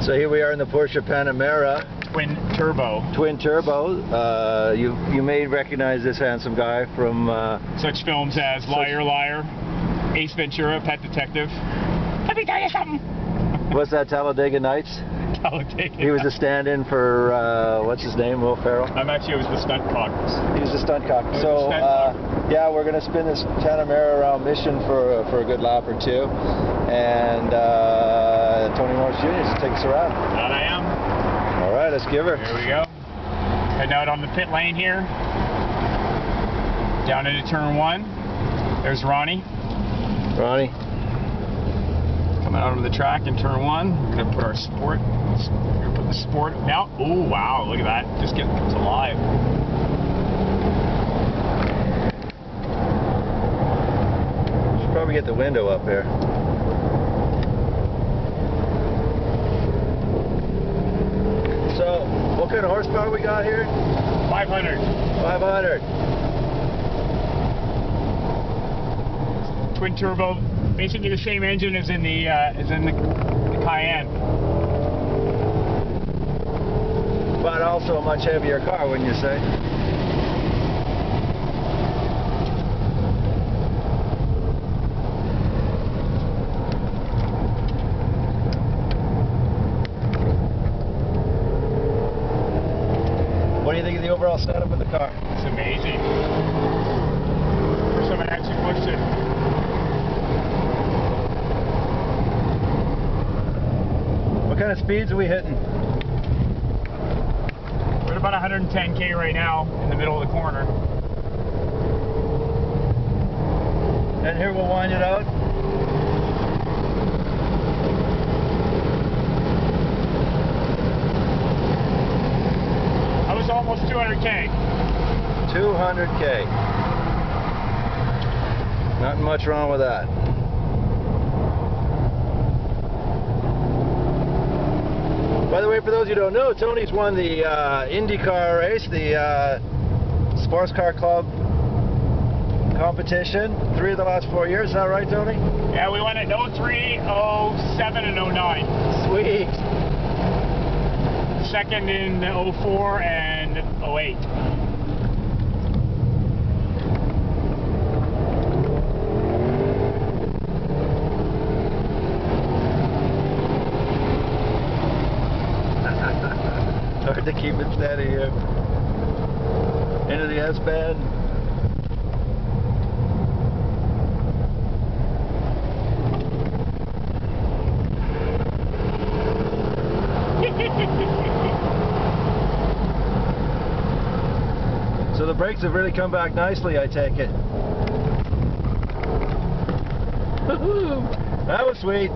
So here we are in the Porsche Panamera. Twin turbo. Twin turbo. You may recognize this handsome guy from such films as Liar Liar, Ace Ventura, Pet Detective. Let me tell you something. What's that, Talladega Nights? Talladega. He was a stand-in for what's his name, Will Ferrell? I was the stunt cock. He was the stunt cock. So yeah, we're gonna spin this Panamera around Mission for a good lap or two, and Tony Morris Jr. is to take us around. That I am. All right, let's give her. Here we go. Heading out on the pit lane here. Down into turn 1. There's Ronnie. Ronnie. Coming out of the track in turn 1. We're gonna put our sport. We're gonna put the sport now. Oh wow, look at that! Just comes alive. Should probably get the window up here. So, what kind of horsepower we got here? 500. 500. Twin turbo, basically the same engine as in the Cayenne. But also a much heavier car, wouldn't you say? What do you think of the overall setup of the car? It's amazing. First time I actually pushed it. What kind of speeds are we hitting? We're at about 110k right now in the middle of the corner. And here we'll wind it out. I was almost 200k. 200k. Not much wrong with that. By the way, for those who don't know, Tony's won the IndyCar race, the Sports Car Club competition, 3 of the last 4 years. Is that right, Tony? Yeah, we won it in 03, 07, and 09. Sweet. Second in 04 and 08. Hard to keep it steady here. Into the S-band. So the brakes have really come back nicely, I take it. That was sweet.